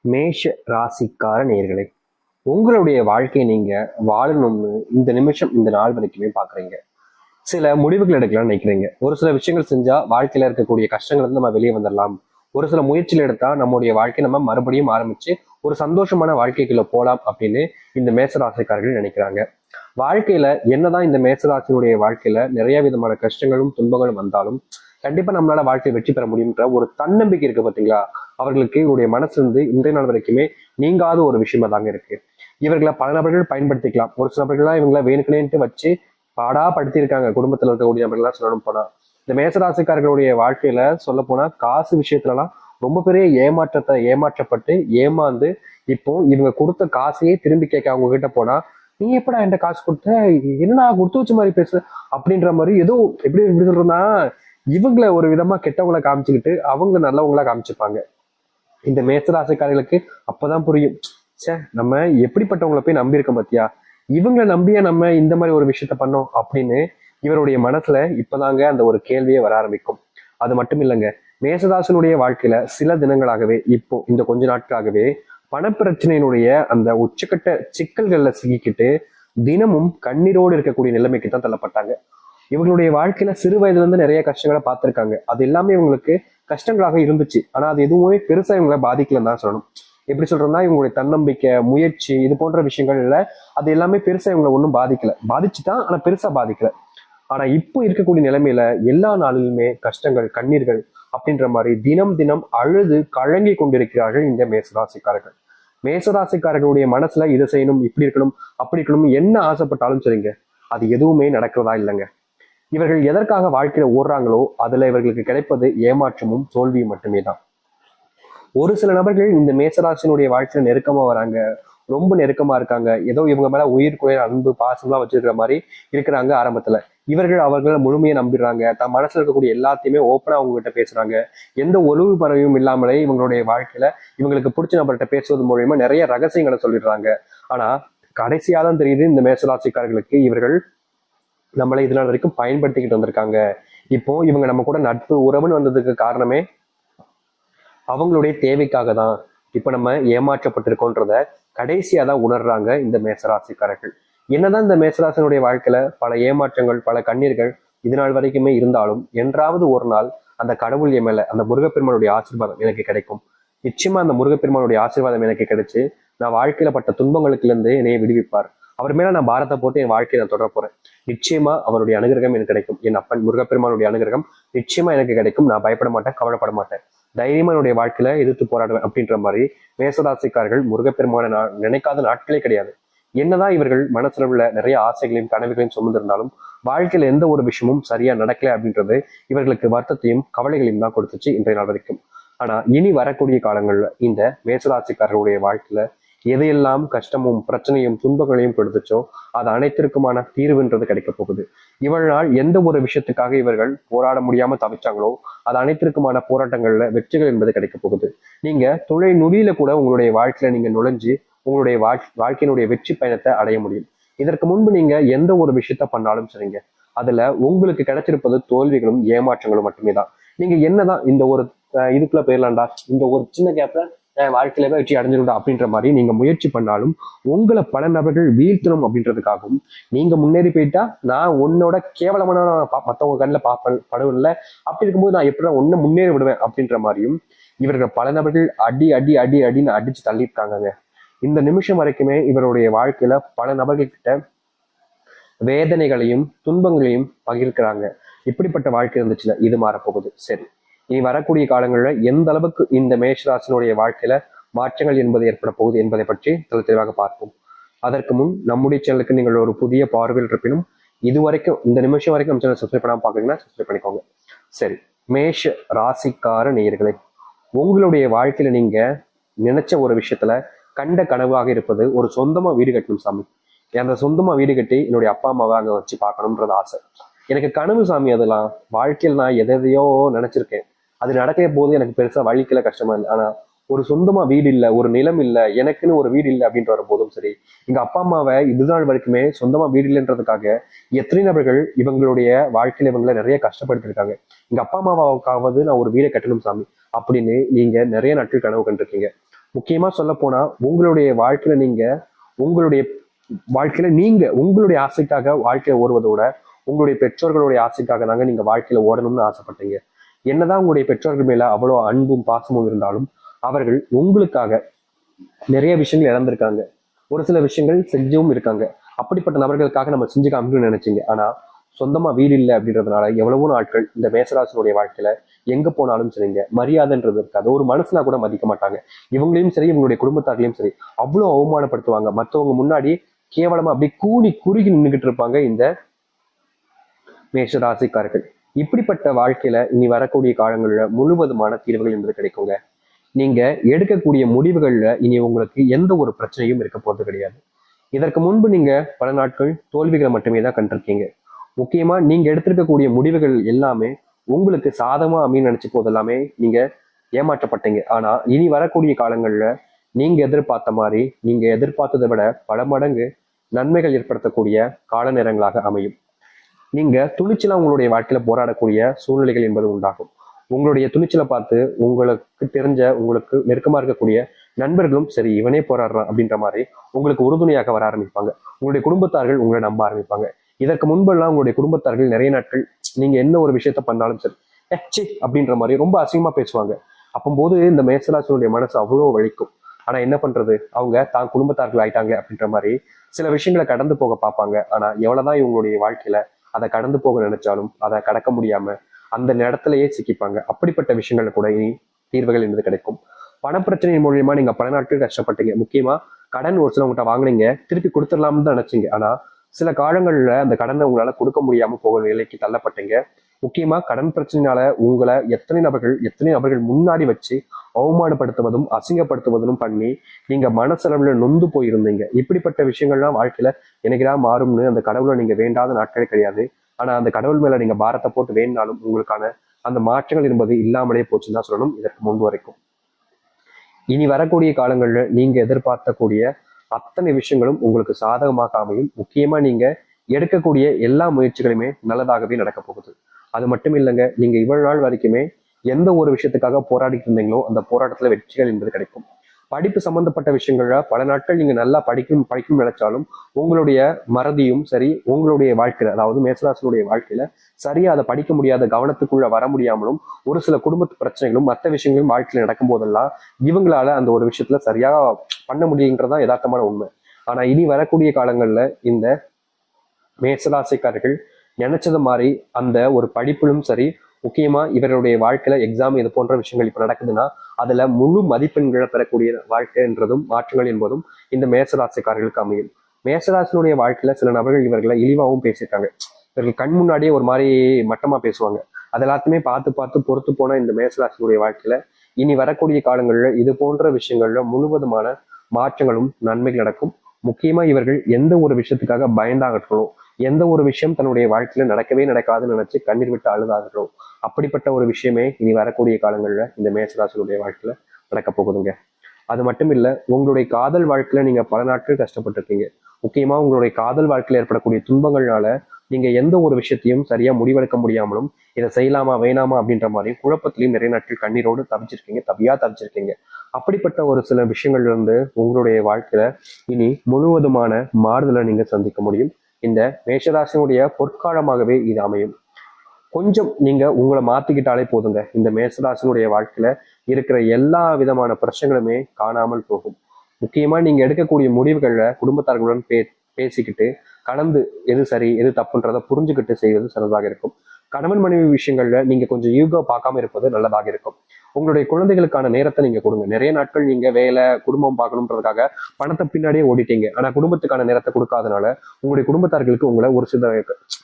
மேஷ ராசிக்கார நேயர்களே, உங்களுடைய வாழ்க்கையை நீங்க வாழணும்னு இந்த நிமிஷம் இந்த நாள் வரைக்குமே பாக்குறீங்க. சில முடிவுகள் எடுக்கலாம்னு நினைக்கிறீங்க. ஒரு சில விஷயங்கள் செஞ்சா வாழ்க்கையில இருக்கக்கூடிய கஷ்டங்கள் இருந்து நம்ம வெளியே வந்துடலாம். ஒரு சில முயற்சிகள் எடுத்தா நம்முடைய வாழ்க்கை நம்ம மறுபடியும் ஆரம்பிச்சு ஒரு சந்தோஷமான வாழ்க்கைக்குள்ள போலாம் அப்படின்னு இந்த மேசராசிக்காரர்கள் நினைக்கிறாங்க. வாழ்க்கையில என்னதான் இந்த மேசராசினுடைய வாழ்க்கையில நிறைய விதமான கஷ்டங்களும் துன்பங்களும் வந்தாலும் கண்டிப்பா நம்மளால வாழ்க்கையை வெற்றி பெற முடியும்ன்ற ஒரு தன்னம்பிக்கை இருக்கு பாத்தீங்களா? அவர்களுக்கு இவருடைய மனசு இருந்து இன்றைய நாள் வரைக்குமே நீங்காத ஒரு விஷயமா தாங்க இருக்கு. இவர்களை பல நபர்கள் பயன்படுத்திக்கலாம். ஒரு சில நபர்கள்லாம் இவங்களை வேணுக்குனேன்ட்டு வச்சு பாடா படுத்தியிருக்காங்க. குடும்பத்துல இருக்கக்கூடிய நபர்கள்லாம் சொல்லணும் போனா இந்த மேசராசிக்காரர்களுடைய வாழ்க்கையில சொல்ல போனா காசு விஷயத்துலலாம் ரொம்ப பெரிய ஏமாற்றப்பட்டு ஏமாந்து இப்போ இவங்க கொடுத்த காசையே திரும்பி கேட்க அவங்க கிட்ட போனா, நீ எப்படா என்கிட்ட காசு கொடுத்த, என்னடா கொடுத்து வச்ச மாதிரி பேசு அப்படின்ற மாதிரி ஏதோ எப்படி எப்படி சொல்றதுன்னா, இவங்களை ஒரு விதமா கெட்டவங்களை காமிச்சுக்கிட்டு அவங்க நல்லவங்களா காமிச்சுப்பாங்க. இந்த மேசராசிக்காரர்களுக்கு அப்பதான் புரியும், சே நம்ம எப்படிப்பட்டவங்களை போய் நம்பி இருக்கோம் பாத்தியா, இவங்களை நம்பிய நம்ம இந்த மாதிரி ஒரு விஷயத்த பண்ணோம் அப்படின்னு இவருடைய மனசுல இப்பதாங்க அந்த ஒரு கேள்வியே வர ஆரம்பிக்கும். அது மட்டும் இல்லைங்க, மேசதாசனுடைய வாழ்க்கையில சில தினங்களாகவே இப்போ இந்த கொஞ்ச நாட்களாகவே பணப்பிரச்சனையினுடைய அந்த உச்சக்கட்ட சிக்கல்கள்ல சிக்கிக்கிட்டு தினமும் கண்ணீரோடு இருக்கக்கூடிய நிலைமைக்கு தான் தள்ளப்பட்டாங்க. இவங்களுடைய வாழ்க்கையில சிறு வயதுல இருந்து நிறைய கஷ்டங்களை பார்த்திருக்காங்க. அது எல்லாமே இவங்களுக்கு கஷ்டங்களாக இருந்துச்சு. ஆனா அது எதுவுமே பெருசா இவங்களை பாதிக்கலன்னு தான் சொல்லணும். எப்படி சொல்றதுன்னா, இவங்களுடைய தன்னம்பிக்கை, முயற்சி இது போன்ற விஷயங்கள்ல அது எல்லாமே பெருசா இவங்களை ஒன்றும் பாதிக்கல. பாதிச்சுதான், ஆனா பெருசா பாதிக்கல. ஆனா இப்போ இருக்கக்கூடிய நிலைமையில எல்லா நாளிலுமே கஷ்டங்கள், கண்ணீர்கள் அப்படின்ற மாதிரி தினம் தினம் அழுது கழங்கி கொண்டிருக்கிறார்கள் இந்த மேசராசிக்காரர்கள். மேசராசிக்காரர்களுடைய மனசுல இதை செய்யணும், இப்படி இருக்கணும், அப்படி இருக்கணும், என்ன ஆசைப்பட்டாலும் சரிங்க, அது எதுவுமே நடக்கிறதா இல்லைங்க. இவர்கள் எதற்காக வாழ்க்கையில ஓடுறாங்களோ அதுல இவர்களுக்கு கிடைப்பது ஏமாற்றமும் தோல்வியும் மட்டுமே தான். ஒரு சில நபர்கள் இந்த மேசராசினுடைய வாழ்க்கையில நெருக்கமா வராங்க, ரொம்ப நெருக்கமா இருக்காங்க, ஏதோ இவங்க மேல உயிர்க்குரிய அன்பு பாசம்லாம் வச்சிருக்கிற மாதிரி இருக்கிறாங்க ஆரம்பத்துல. இவர்கள் அவர்களை முழுமையை நம்பிடுறாங்க, தன் மனசுல இருக்கக்கூடிய எல்லாத்தையுமே ஓப்பனா அவங்க கிட்ட பேசுறாங்க. எந்த ஒளிவு பறவையும் இல்லாமலே இவங்களுடைய வாழ்க்கையில இவங்களுக்கு பிடிச்ச நபர்கிட்ட பேசுவது மூலியமா நிறைய ரகசியங்களை சொல்லிடுறாங்க. ஆனா கடைசியா தான் தெரியுது, இந்த மேசராசிக்காரர்களுக்கு இவர்கள் நம்மளை இதனால் வரைக்கும் பயன்படுத்திக்கிட்டு வந்திருக்காங்க. இப்போ இவங்க நம்ம கூட நட்பு உறவுன்னு வந்ததுக்கு காரணமே அவங்களுடைய தேவைக்காக தான். இப்ப நம்ம ஏமாற்றப்பட்டிருக்கோன்றத கடைசியா தான் உணர்றாங்க இந்த மேசராசிக்காரர்கள். என்னதான் இந்த மேசராசினுடைய வாழ்க்கையில பல ஏமாற்றங்கள், பல கண்ணீர்கள் இது நாள் வரைக்குமே இருந்தாலும் என்றாவது ஒரு நாள் அந்த கடவுள் என் மேல, அந்த முருகப்பெருமானுடைய ஆசீர்வாதம் எனக்கு கிடைக்கும். நிச்சயமா அந்த முருகப்பெருமானுடைய ஆசீர்வாதம் எனக்கு கிடைச்சு நான் வாழ்க்கையில பட்ட துன்பங்களுக்கு இருந்து என்னைய விடுவிப்பார். அவர் மேல நான் பாரத்தை போட்டு என் வாழ்க்கையை நான் தொடர போறேன். நிச்சயமா அவருடைய அனுகிரகம் எனக்கு கிடைக்கும். என் அப்பன் முருகப்பெருமானுடைய அனுகிரகம் நிச்சயமா எனக்கு கிடைக்கும். நான் பயப்பட மாட்டேன், கவலைப்பட மாட்டேன், தைரியமா என்னுடைய வாழ்க்கையில எதிர்த்து போராடுவேன் அப்படின்ற மாதிரி மேசராசிக்காரர்கள் முருகப்பெருமான நினைக்காத நாட்களே கிடையாது. என்னதான் இவர்கள் மனசுல உள்ள நிறைய ஆசைகளையும் கனவுகளையும் சுமந்திருந்தாலும் வாழ்க்கையில எந்த ஒரு விஷயமும் சரியா நடக்கல அப்படின்றது இவர்களுக்கு வருத்தத்தையும் கவலைகளையும் தான் கொடுத்துச்சு இன்றைய நாள் வரைக்கும். ஆனா இனி வரக்கூடிய காலங்கள்ல இந்த மேசராசிக்காரர்களுடைய வாழ்க்கையில எதையெல்லாம் கஷ்டமும் பிரச்சனையும் துன்பங்களையும் கொடுத்துச்சோ அது அனைத்திற்குமான தீர்வுன்றது கிடைக்க போகுது. இவள் நாள் எந்த ஒரு விஷயத்துக்காக இவர்கள் போராட முடியாம தவிச்சாங்களோ அது அனைத்திற்குமான போராட்டங்கள்ல வெற்றிகள் என்பது கிடைக்க போகுது. நீங்க துளை நுடியில கூட உங்களுடைய வாழ்க்கையில நீங்க நுழைஞ்சு உங்களுடைய வாழ்க்கையினுடைய வெற்றி பயணத்தை அடைய முடியும். இதற்கு முன்பு நீங்க எந்த ஒரு விஷயத்த பண்ணாலும் சரிங்க, அதுல உங்களுக்கு கிடைச்சிருப்பது தோல்விகளும் ஏமாற்றங்களும் மட்டுமே தான். நீங்க என்னதான் இந்த ஒரு இதுக்குள்ள போயிடலாம்டா, இந்த ஒரு சின்ன கேப்ல வாழ்க்கையில வெற்றி அடைஞ்சிருந்தா அப்படின்ற மாதிரி நீங்க முயற்சி பண்ணாலும் உங்களை பல நபர்கள் வீழ்த்தணும் அப்படின்றதுக்காகவும், நீங்க முன்னேறி போயிட்டா நான் உன்னோட கேவலமான மத்தவங்க கண்ணில் படுவில்ல, அப்படி இருக்கும்போது நான் எப்படி ஒன்னு முன்னேறி விடுவேன் அப்படின்ற மாதிரியும் இவர்கள் பல நபர்கள் அடி அடி அடி அடின்னு அடிச்சு தள்ளியிருக்காங்க. இந்த நிமிஷம் வரைக்குமே இவருடைய வாழ்க்கையில பல நபர்கள் கிட்ட வேதனைகளையும் துன்பங்களையும் பகிர்க்கிறாங்க. இப்படிப்பட்ட வாழ்க்கை இருந்துச்சுல, இது மாறப்போகுது. சரி, இனி வரக்கூடிய காலங்களில் எந்த அளவுக்கு இந்த மேஷராசினுடைய வாழ்க்கையில மாற்றங்கள் என்பது ஏற்பட போகுது என்பதை பற்றி தெளிவாக பார்ப்போம். அதற்கு முன் நம்முடைய சேனலுக்கு நீங்கள் ஒரு புதிய பார்வையில் இருப்பினும் இது வரைக்கும் இந்த நிமிஷம் வரைக்கும் நம்ம சேனல் சப்ஸ்கிரைப் பண்ணாமல் பார்க்குறீங்கன்னா சப்ஸ்கிரைப் பண்ணிக்கோங்க. சரி, மேஷ ராசிக்கார நேயர்களே, உங்களுடைய வாழ்க்கையில நீங்க நினைச்ச ஒரு விஷயத்துல கண்ட கனவாக இருப்பது ஒரு சொந்தமா வீடு கட்டணும் சாமி. அந்த சொந்தமா வீடு கட்டி என்னுடைய அப்பா அம்மாவை அங்க வச்சு பார்க்கணும்ன்றது ஆசை. எனக்கு கனவு சாமி. அதெல்லாம் வாழ்க்கையில் நான் எதையோ நினைச்சிருக்கேன், அது நடக்கிற போது எனக்கு பெருசா வழிக்கல, கஷ்டமா இல்லை. ஆனா ஒரு சொந்தமா வீடு இல்லை, ஒரு நிலம் இல்லை, எனக்குன்னு ஒரு வீடு இல்லை அப்படின்ற வர போதும் சரி, எங்க அப்பா அம்மாவை இதுநாள் வரைக்குமே சொந்தமா வீடு இல்லைன்றதுக்காக எத்தனை நபர்கள் இவங்களுடைய வாழ்க்கையில இவங்களை நிறைய கஷ்டப்படுத்திருக்காங்க. எங்க அப்பா அம்மாவுக்காவது நான் ஒரு வீடை கட்டணும் சாமி அப்படின்னு நீங்க நிறைய நாட்கள் கனவு கண்டிருக்கீங்க. முக்கியமா சொல்ல போனா உங்களுடைய வாழ்க்கையில நீங்க உங்களுடைய ஆசைக்காக வாழ்க்கையை ஓடுவதோட உங்களுடைய பெற்றோர்களுடைய ஆசைக்காக தாங்க நீங்க வாழ்க்கையில ஓடணும்னு ஆசைப்பட்டீங்க. என்னதான் உங்களுடைய பெற்றோர்கள் மேல அவ்வளோ அன்பும் பாசமும் இருந்தாலும் அவர்கள் உங்களுக்காக நிறைய விஷயங்கள் இழந்திருக்காங்க. ஒரு சில விஷயங்கள் செஞ்சும் இருக்காங்க. அப்படிப்பட்ட நபர்களுக்காக நம்ம செஞ்சு காமிக்கணும்னு நினைச்சீங்க. ஆனா சொந்தமா வீடு இல்லை அப்படின்றதுனால எவ்வளவோ நாட்கள் இந்த மேசராசனுடைய வாழ்க்கையில எங்க போனாலும் சரிங்க மரியாதைன்றது இருக்காது. ஒரு மனசுனா கூட மதிக்க மாட்டாங்க. இவங்களையும் சரி இவங்களுடைய குடும்பத்தார்களையும் சரி அவ்வளோ அவமானப்படுத்துவாங்க. மற்றவங்க முன்னாடி கேவலமா அப்படி கூடி குறுகி நின்றுகிட்டு இருப்பாங்க இந்த மேஷராசிக்காரர்கள். இப்படிப்பட்ட வாழ்க்கையில இனி வரக்கூடிய காலங்கள்ல முழுவதுமான தீர்வுகள் என்பது கிடைக்குங்க. நீங்க எடுக்கக்கூடிய முடிவுகள்ல இனி உங்களுக்கு எந்த ஒரு பிரச்சனையும் இருக்க போறது கிடையாது. இதற்கு முன்பு நீங்க பல நாட்கள் தோல்விகளை மட்டுமே தான் கண்டிருக்கீங்க. முக்கியமா நீங்க எடுத்திருக்கக்கூடிய முடிவுகள் எல்லாமே உங்களுக்கு சாதகமா அமைன்னு நினைச்சு போதெல்லாமே நீங்க ஏமாற்றப்பட்டீங்க. ஆனா இனி வரக்கூடிய காலங்கள்ல நீங்க எதிர்பார்த்ததை விட பல மடங்கு நன்மைகள் ஏற்படுத்தக்கூடிய கால நேரங்களாக அமையும். நீங்க துணிச்சலா உங்களுடைய வாழ்க்கையில போராடக்கூடிய சூழ்நிலைகள் என்பது உண்டாகும். உங்களுடைய துணிச்சலை பார்த்து உங்களுக்கு தெரிஞ்ச உங்களுக்கு நெருக்கமா இருக்கக்கூடிய நண்பர்களும் சரி இவனே போராடுறான் அப்படின்ற மாதிரி உங்களுக்கு உறுதுணையாக வர ஆரம்பிப்பாங்க. உங்களுடைய குடும்பத்தார்கள் உங்களை நம்ப ஆரம்பிப்பாங்க. இதற்கு முன்பெல்லாம் உங்களுடைய குடும்பத்தார்கள் நிறைய நாட்கள் நீங்க என்ன ஒரு விஷயத்த பண்ணாலும் சரி சி அப்படின்ற மாதிரி ரொம்ப அசிங்கமா பேசுவாங்க. அப்போது இந்த மேசராசினுடைய மனசு அவ்வளோ வலிக்கும். ஆனா என்ன பண்றது, அவங்க தான் குடும்பத்தார்கள் ஆயிட்டாங்க அப்படின்ற மாதிரி சில விஷயங்களை கடந்து போக பார்ப்பாங்க. ஆனா எவ்வளவுதான் இவங்களுடைய வாழ்க்கையில அதை கடந்து போக நினைச்சாலும் அதை கடக்க முடியாம அந்த இடத்துலயே சிக்கிப்பாங்க. அப்படிப்பட்ட விஷயங்கள்ல கூட இனி தீர்வுகள் என்பது கிடைக்கும். பணப்பிரச்சனை மூலியமா நீங்க பல நாட்கள் கஷ்டப்பட்டீங்க. முக்கியமா கடன் ஒரு சிலவங்கிட்ட வாங்கினீங்க, திருப்பி கொடுத்துடலாம்னு தான் நினைச்சீங்க. ஆனா சில காலங்கள்ல அந்த கடனை உங்களால கொடுக்க முடியாம போக நிலைக்கு தள்ளப்பட்டீங்க. முக்கியமா கடன் பிரச்சனைனால உங்களை எத்தனை நபர்கள் முன்னாடி வச்சு அவமானப்படுத்துவதும் அசிங்கப்படுத்துவதும் பண்ணி நீங்க மனசளவுல நொந்து போயிருந்தீங்க. இப்படிப்பட்ட விஷயங்கள்லாம் வாழ்க்கையில என்னைக்குதான் மாறும்னு அந்த கடவுளை நீங்க வேண்டாத நாட்களே கிடையாது. ஆனா அந்த கடவுள் மேல நீங்க பாரத்தை போட்டு வேணாலும் உங்களுக்கான அந்த மாற்றங்கள் என்பது இல்லாமலே போச்சுன்னு தான் சொல்லணும் இதற்கு முன்பு வரைக்கும். இனி வரக்கூடிய காலங்கள்ல நீங்க எதிர்பார்க்கக்கூடிய அத்தனை விஷயங்களும் உங்களுக்கு சாதகமாக அமையும். முக்கியமா நீங்க எடுக்கக்கூடிய எல்லா முயற்சிகளுமே நல்லதாகவே நடக்க போகுது. அது மட்டும் இல்லைங்க, நீங்க இவ்வளவு நாள் வரைக்குமே எந்த ஒரு விஷயத்துக்காக போராடிட்டு இருந்தீங்களோ அந்த போராட்டத்துல வெற்றிகள் என்பது கிடைக்கும். படிப்பு சம்பந்தப்பட்ட விஷயங்கள்ல பல நாட்கள் நீங்க நல்லா படிக்கும் நினைச்சாலும் உங்களுடைய மறதியும் சரி உங்களுடைய வாழ்க்கையில அதாவது மேசராசனுடைய வாழ்க்கையில சரியா அதை படிக்க முடியாத கவனத்துக்குள்ள வர முடியாமலும் ஒரு சில குடும்பத்து பிரச்சனைகளும் மற்ற விஷயங்களும் வாழ்க்கையில நடக்கும் போதெல்லாம் இவங்களால அந்த ஒரு விஷயத்துல சரியா பண்ண முடியுன்றதான் யதார்த்தமான உண்மை. ஆனா இனி வரக்கூடிய காலங்கள்ல இந்த மேசராசிக்காரர்கள் நினைச்சது மாதிரி அந்த ஒரு படிப்பிலும் சரி முக்கியமா இவருடைய வாழ்க்கையில எக்ஸாம் இது போன்ற விஷயங்கள் இப்ப நடக்குதுன்னா அதுல முழு மதிப்பெண்களை பெறக்கூடிய வாழ்க்கைன்றதும் மாற்றங்கள் என்பதும் இந்த மேசராசிக்காரர்களுக்கு அமையும். மேசராசினுடைய வாழ்க்கையில சில நபர்கள் இவர்களை இழிவாகவும் பேசியிருக்காங்க. இவர்கள் கண் முன்னாடியே ஒரு மாதிரி மட்டமா பேசுவாங்க. அது எல்லாத்தையுமே பார்த்து பார்த்து பொறுத்து போன இந்த மேசராசினுடைய வாழ்க்கையில இனி வரக்கூடிய காலங்கள்ல இது போன்ற விஷயங்கள்ல முழுவதுமான மாற்றங்களும் நன்மைகள் நடக்கும். முக்கியமா இவர்கள் எந்த ஒரு விஷயத்துக்காக பயந்தாகட்டும், எந்த ஒரு விஷயம் தன்னுடைய வாழ்க்கையில நடக்கவே நடக்காதுன்னு நினைச்சு கண்ணீர் விட்டு அழுதாகட்டும், அப்படிப்பட்ட ஒரு விஷயமே இனி வரக்கூடிய காலங்கள்ல இந்த மேசராசினுடைய வாழ்க்கையில நடக்க போகுதுங்க. அது மட்டும் இல்ல, உங்களுடைய காதல் வாழ்க்கையில நீங்க பல நாட்கள் கஷ்டப்பட்டிருக்கீங்க. முக்கியமா உங்களுடைய காதல் வாழ்க்கையில ஏற்படக்கூடிய துன்பங்கள்னால நீங்க எந்த ஒரு விஷயத்தையும் சரியா முடிவெடுக்க முடியாமலும் இதை செய்யலாமா வேணாமா அப்படின்ற மாதிரி குழப்பத்திலையும் நிறைய நாட்கள் கண்ணீரோடு தவிச்சிருக்கீங்க. அப்படிப்பட்ட ஒரு சில விஷயங்கள்ல இருந்து உங்களுடைய வாழ்க்கையில இனி முழுவதுமான மாறுதலை நீங்க சந்திக்க முடியும். இந்த மேஷராசினுடைய பொற்காலமாகவே இது அமையும். கொஞ்சம் நீங்க உங்களை மாத்திக்கிட்டாலே போதுங்க, இந்த மேஷராசினுடைய வாழ்க்கையில இருக்கிற எல்லா விதமான பிரச்சனைகளுமே காணாமல் போகும். முக்கியமா நீங்க எடுக்கக்கூடிய முடிவுகள்ல குடும்பத்தார்களுடன் பேசிக்கிட்டு கலந்து எது சரி எது தப்புன்றதை புரிஞ்சுக்கிட்டு செய்வது சிறந்ததாக இருக்கும். கணவன் மனைவி விஷயங்கள்ல நீங்க கொஞ்சம் ஈகோ பார்க்காம இருப்பது நல்லதாக இருக்கும். உங்களுடைய குழந்தைகளுக்கான நேரத்தை நீங்க கொடுங்க. நிறைய நாட்கள் நீங்க வேலை குடும்பம் பார்க்கணுன்றதுக்காக பணத்தை பின்னாடியே ஓடிட்டீங்க. ஆனா குடும்பத்துக்கான நேரத்தை கொடுக்காதனால உங்களுடைய குடும்பத்தார்களுக்கு உங்களை ஒரு சில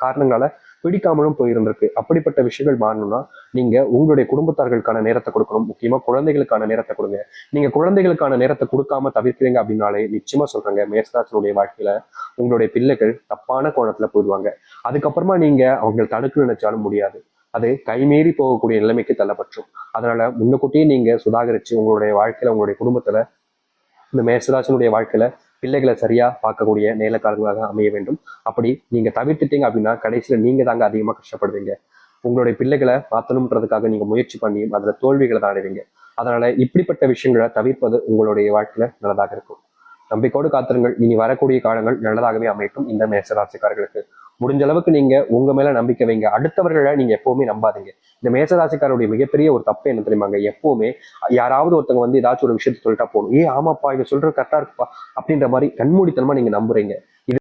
காரணங்களால பிடிக்காமலும் போயிருந்திருக்கு. அப்படிப்பட்ட விஷயங்கள் மாறணும்னா நீங்க உங்களுடைய குடும்பத்தார்களுக்கான நேரத்தை கொடுக்கணும். முக்கியமா குழந்தைகளுக்கான நேரத்தை கொடுங்க. நீங்க குழந்தைகளுக்கான நேரத்தை கொடுக்காம தவிர்க்கிறீங்க அப்படின்னாலே நிச்சயமா சொல்றேங்க, மேசராசினுடைய வாழ்க்கையில உங்களுடைய பிள்ளைகள் தப்பான கோணத்துல போயிடுவாங்க. அதுக்கப்புறமா நீங்க அவங்க தடுக்க நினைச்சாலும் முடியாது. அது கைமீறி போகக்கூடிய நிலைமைக்கு தள்ளப்பற்றும். அதனால முன்னக்கூட்டியே நீங்க சுதாகரிச்சு உங்களுடைய வாழ்க்கையில உங்களுடைய குடும்பத்துல இந்த மேசராசினுடைய வாழ்க்கையில பிள்ளைகளை சரியா பார்க்கக்கூடிய நேரக்காலங்களாக அமைய வேண்டும். அப்படி நீங்க தவிர்த்துட்டீங்க அப்படின்னா கடைசியில நீங்க தாங்க அதிகமா கஷ்டப்படுவீங்க. உங்களுடைய பிள்ளைகளை மாற்றணுன்றதுக்காக நீங்க முயற்சி பண்ணியும் அதுல தோல்விகளை தான் அடைவீங்க. அதனால இப்படிப்பட்ட விஷயங்களை தவிர்ப்பது உங்களுடைய வாழ்க்கையில நல்லதாக இருக்கும். நம்பிக்கையோடு காத்திருங்கள். இனி வரக்கூடிய காலங்கள் நல்லதாகவே அமையட்டும் இந்த மேசராசிக்காரர்களுக்கு. முடிஞ்ச அளவுக்கு நீங்க உங்க மேல நம்பிக்கை வைங்க. அடுத்தவர்களை நீங்க எப்பவுமே நம்பாதீங்க. இந்த மேசராசிக்காரருடைய மிகப்பெரிய ஒரு தப்பு என்ன தெரியுமாங்க? எப்பவுமே யாராவது ஒருத்தவங்க வந்து ஏதாச்சும் ஒரு விஷயத்த சொல்லிட்டா போதும், ஆமாப்பா இவன் சொல்றது கரெக்டா இருக்குப்பா அப்படின்ற மாதிரி கண்மூடித்தனமா நீங்க நம்புறீங்க.